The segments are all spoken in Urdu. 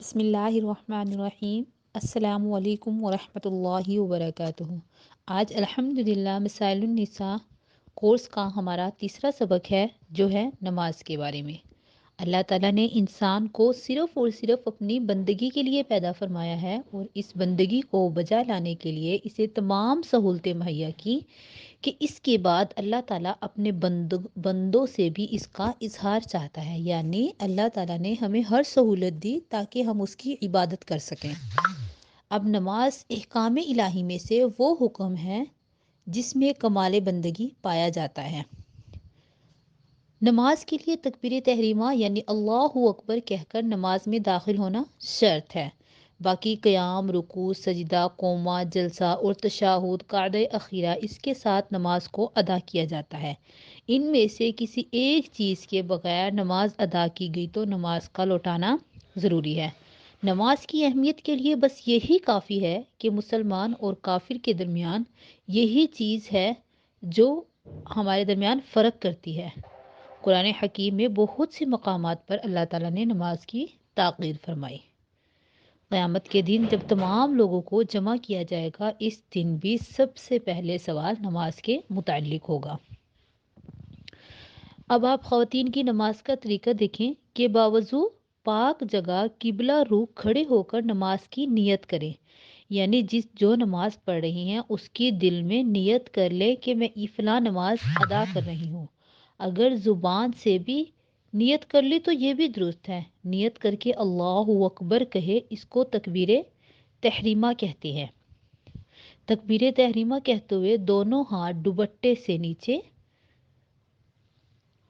بسم اللہ الرحمن الرحیم۔ السلام علیکم ورحمۃ اللہ وبرکاتہ۔ آج الحمدللہ مسائل النساء کورس کا ہمارا تیسرا سبق ہے جو ہے نماز کے بارے میں۔ اللہ تعالیٰ نے انسان کو صرف اور صرف اپنی بندگی کے لیے پیدا فرمایا ہے اور اس بندگی کو بجا لانے کے لیے اسے تمام سہولتیں مہیا کی کہ اس کے بعد اللہ تعالیٰ اپنے بندوں سے بھی اس کا اظہار چاہتا ہے، یعنی اللہ تعالیٰ نے ہمیں ہر سہولت دی تاکہ ہم اس کی عبادت کر سکیں۔ اب نماز احکام الہی میں سے وہ حکم ہے جس میں کمال بندگی پایا جاتا ہے۔ نماز کے لیے تکبیر تحریمہ یعنی اللہ اکبر کہہ کر نماز میں داخل ہونا شرط ہے۔ باقی قیام، رکوع، سجدہ، قومہ، جلسہ اور تشہد، قعدہ اخیرہ اس کے ساتھ نماز کو ادا کیا جاتا ہے۔ ان میں سے کسی ایک چیز کے بغیر نماز ادا کی گئی تو نماز کا لوٹانا ضروری ہے۔ نماز کی اہمیت کے لیے بس یہی کافی ہے کہ مسلمان اور کافر کے درمیان یہی چیز ہے جو ہمارے درمیان فرق کرتی ہے۔ قرآن حکیم میں بہت سے مقامات پر اللہ تعالیٰ نے نماز کی تاکید فرمائی۔ قیامت کے دن جب تمام لوگوں کو جمع کیا جائے گا، اس دن بھی سب سے پہلے سوال نماز کے متعلق ہوگا۔ اب آپ خواتین کی نماز کا طریقہ دیکھیں کہ باوضو پاک جگہ قبلہ رخ کھڑے ہو کر نماز کی نیت کریں، یعنی جو نماز پڑھ رہی ہیں اس کی دل میں نیت کر لے کہ میں فلاں نماز ادا کر رہی ہوں۔ اگر زبان سے بھی نیت کر لی تو یہ بھی درست ہے۔ نیت کر کے اللہ اکبر کہے، اس کو تکبیر تحریمہ کہتے ہیں۔ تکبیر تحریمہ کہتے ہوئے دونوں ہاتھ دوپٹے سے نیچے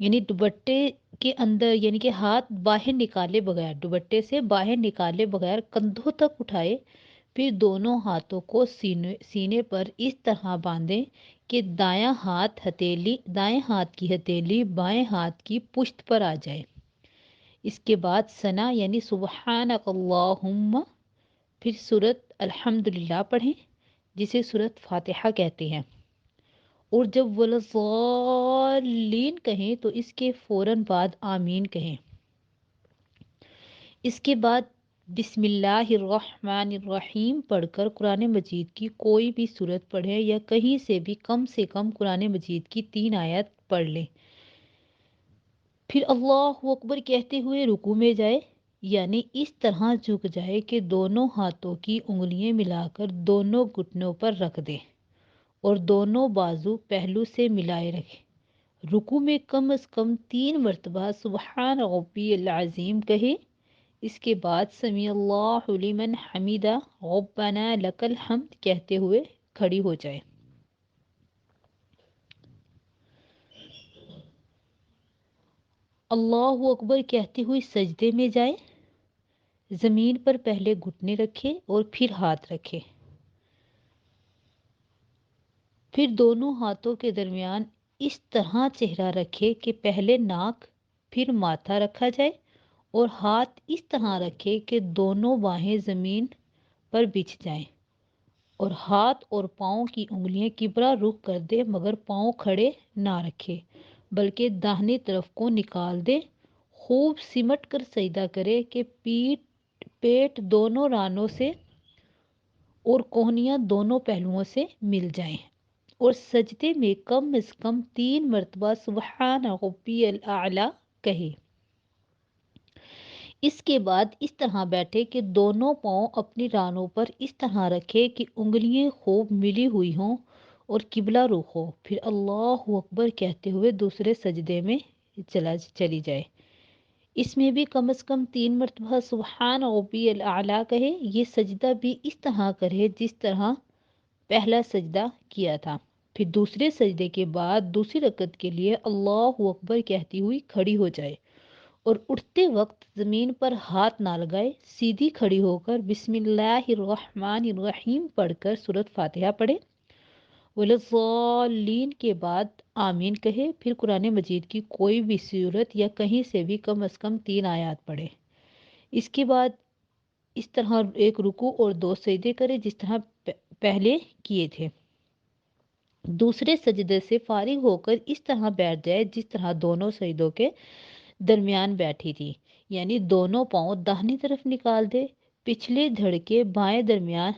یعنی دوپٹے کے اندر، یعنی کہ ہاتھ باہر نکالے بغیر، دوپٹے سے باہر نکالے بغیر کندھوں تک اٹھائے، پھر دونوں ہاتھوں کو سینے پر اس طرح باندھیں کہ دائیں ہاتھ کی ہتھیلی بائیں ہاتھ کی پشت پر آ جائے۔ اس کے بعد ثنا یعنی سبحانک اللہم، پھر سورت الحمدللہ پڑھیں جسے سورت فاتحہ کہتے ہیں، اور جب وَلَضَّالِّينَ کہیں تو اس کے فوراً بعد آمین کہیں۔ اس کے بعد بسم اللہ الرحمن الرحیم پڑھ کر قرآن مجید کی کوئی بھی سورت پڑھیں یا کہیں سے کم قرآن مجید کی 3 آیت پڑھ لیں۔ پھر اللہ اکبر کہتے ہوئے رکوع میں جائے، یعنی اس طرح جھک جائے کہ دونوں ہاتھوں کی انگلیاں ملا کر دونوں گھٹنوں پر رکھ دے اور دونوں بازو پہلو سے ملائے رکھے۔ رکوع میں کم از کم 3 مرتبہ سبحان ربی العظیم کہے۔ اس کے بعد سمیع اللہ لمن حمیدہ ربنا لک الحمد کہتے ہوئے کھڑی ہو جائے۔ اللہ اکبر کہتے ہوئے سجدے میں جائے، زمین پر پہلے گھٹنے رکھے اور پھر ہاتھ رکھے، پھر دونوں ہاتھوں کے درمیان اس طرح چہرہ رکھے کہ پہلے ناک پھر ماتھا رکھا جائے اور ہاتھ اس طرح رکھے کہ دونوں باہیں زمین پر بچھ جائیں، اور ہاتھ اور پاؤں کی انگلیاں قبلہ رخ کر دے، مگر پاؤں کھڑے نہ رکھے بلکہ داہنی طرف کو نکال دے۔ خوب سمٹ کر سجدہ کرے کہ پیٹ دونوں رانوں سے اور کوہنیاں دونوں پہلوؤں سے مل جائیں، اور سجدے میں کم از کم 3 مرتبہ سبحان ربی الاعلی کہے۔ اس کے بعد اس طرح بیٹھے کہ دونوں پاؤں اپنی رانوں پر اس طرح رکھے کہ انگلیاں خوب ملی ہوئی ہوں اور قبلہ رخ ہو، پھر اللہ اکبر کہتے ہوئے دوسرے سجدے میں چلی جائے۔ اس میں بھی کم از کم 3 مرتبہ سبحان ربی الاعلی کہے۔ یہ سجدہ بھی اس طرح کرے جس طرح پہلا سجدہ کیا تھا، پھر دوسرے سجدے کے بعد دوسری رکعت کے لیے اللہ اکبر کہتی ہوئی کھڑی ہو جائے، اور اٹھتے وقت زمین پر ہاتھ نہ لگائے، سیدھی کھڑی ہو کر بسم اللہ الرحمن الرحیم پڑھ کر سورت فاتحہ پڑھے، وَلَضَّالِّينَ کے بعد آمین کہے، پھر قرآن مجید کی کوئی بھی سورت یا کہیں سے بھی کم از کم 3 آیات پڑھے۔ اس کے بعد اس طرح ایک رکوع اور 2 سجدے کرے جس طرح پہلے کیے تھے۔ دوسرے سجدے سے فارغ ہو کر اس طرح بیٹھ جائے جس طرح دونوں سجدوں کے درمیان بیٹھی تھی، یعنی دونوں پاؤں داہنی طرف نکال دے، پچھلے دھڑ کے بائیں درمیان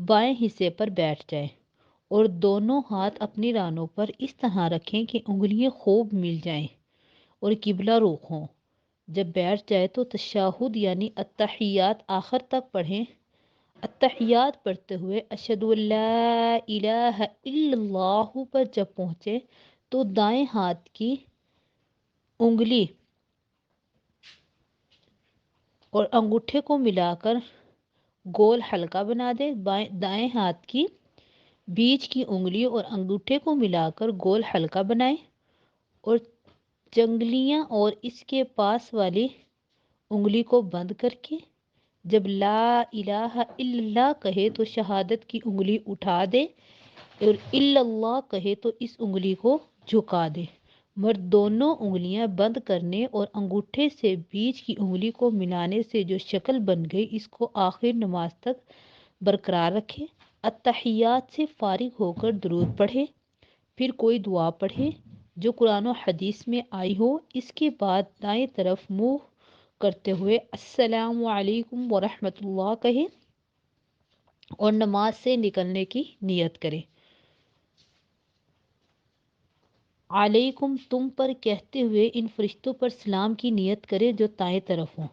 بائیں حصے پر بیٹھ جائے اور دونوں ہاتھ اپنی رانوں پر اس طرح رکھیں کہ انگلیاں خوب مل جائیں اور قبلہ رخ ہوں۔ جب بیٹھ جائے تو تشہد یعنی التحیات آخر تک پڑھیں۔ التحیات پڑھتے ہوئے اشہد ان لا الہ الا اللہ پر جب پہنچے تو دائیں ہاتھ کی انگلی اور انگوٹھے کو ملا کر گول حلقہ بنا دے۔ دائیں ہاتھ کی بیچ کی انگلی اور انگوٹھے کو ملا کر گول حلقہ بنائیں اور چنگلیاں اور اس کے پاس والی انگلی کو بند کر کے جب لا الہ الا اللہ کہے تو شہادت کی انگلی اٹھا دے اور الا اللہ کہے تو اس انگلی کو جھکا دے۔ مرد دونوں انگلیاں بند کرنے اور انگوٹھے سے بیچ کی انگلی کو ملانے سے جو شکل بن گئی اس کو آخر نماز تک برقرار رکھے۔ التحیات سے فارغ ہو کر درود پڑھے، پھر کوئی دعا پڑھے جو قرآن و حدیث میں آئی ہو۔ اس کے بعد دائیں طرف منہ کرتے ہوئے السلام علیکم ورحمۃ اللہ کہے اور نماز سے نکلنے کی نیت کرے۔ علیکم تم پر کہتے ہوئے ان فرشتوں پر سلام کی نیت کرے جو دائیں طرف ہوں،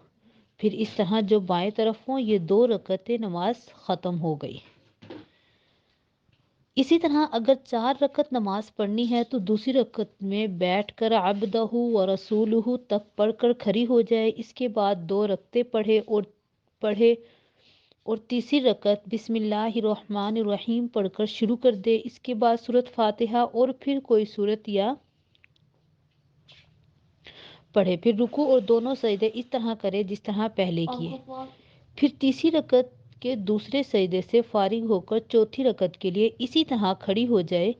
پھر اس طرح جو بائیں طرف ہوں۔ یہ 2 رکعتیں نماز ختم ہو گئی۔ اسی طرح اگر 4 رکعت نماز پڑھنی ہے تو دوسری رکعت میں بیٹھ کر عبدہ و رسولہ تک پڑھ کر کھڑی ہو جائے۔ اس کے بعد 2 رکعتیں پڑھے اور تیسری رکعت بسم اللہ الرحمن الرحیم پڑھ کر شروع کر دے۔ اس کے بعد سورۃ فاتحہ اور پھر کوئی سورت یا پڑھے، پھر رکوع اور دونوں سجدے اس طرح کرے جس طرح پہلے کیے۔ پھر تیسری رکعت کے دوسرے سجدے سے فارغ ہو کر چوتھی رکعت کے لیے اسی طرح کھڑی ہو جائے،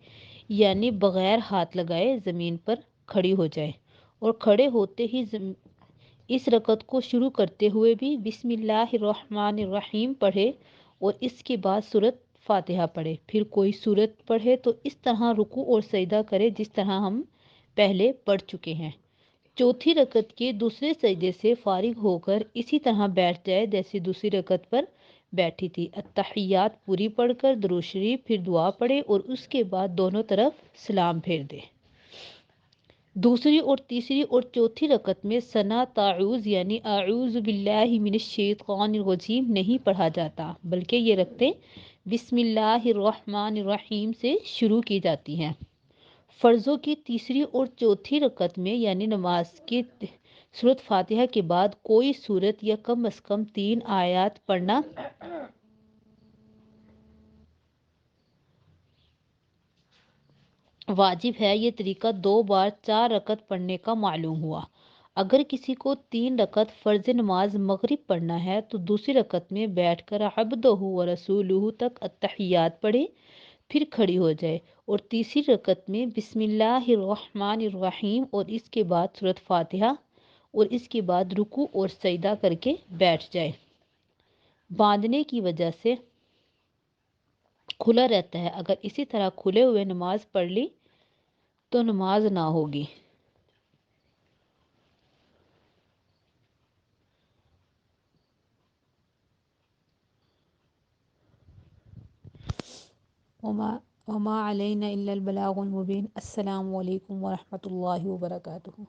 یعنی بغیر ہاتھ لگائے زمین پر کھڑی ہو جائے اور کھڑے ہوتے ہی اس رکعت کو شروع کرتے ہوئے بھی بسم اللہ الرحمن الرحیم پڑھے اور اس کے بعد سورۃ فاتحہ پڑھے، پھر کوئی سورت پڑھے تو اس طرح رکوع اور سجدہ کرے جس طرح ہم پہلے پڑھ چکے ہیں۔ چوتھی رکعت کے دوسرے سجدے سے فارغ ہو کر اسی طرح بیٹھ جائے جیسے دوسری رکعت پر بیٹھی تھی۔ التحیات پوری پڑھ کر درود شریف پھر دعا پڑھے اور اس کے بعد دونوں طرف سلام پھیر دے۔ دوسری اور تیسری اور چوتھی رکعت میں ثنا تعوذ یعنی اعوذ باللہ من الشیطان الرجیم نہیں پڑھا جاتا، بلکہ یہ رکعتیں بسم اللہ الرحمن الرحیم سے شروع کی جاتی ہیں۔ فرضوں کی تیسری اور چوتھی رکعت میں یعنی نماز کی سورۃ فاتحہ کے بعد کوئی سورت یا کم از کم 3 آیات پڑھنا واجب ہے۔ یہ طریقہ 2 بار 4 رکعت پڑھنے کا معلوم ہوا۔ اگر کسی کو 3 رکعت فرض نماز مغرب پڑھنا ہے تو دوسری رکعت میں بیٹھ کر عبدہ و رسولہ تک التحیات پڑھے، پھر کھڑی ہو جائے اور تیسری رکعت میں بسم اللہ الرحمن الرحیم اور اس کے بعد سورۃ فاتحہ اور اس کے بعد رکوع اور سجدہ کر کے بیٹھ جائے۔ باندھنے کی وجہ سے کھلا رہتا ہے، اگر اسی طرح کھلے ہوئے نماز پڑھ لی تو نماز نہ ہوگی۔ وما علینا الا البلاغ المبین۔ السلام علیکم ورحمۃ اللہ وبرکاتہ۔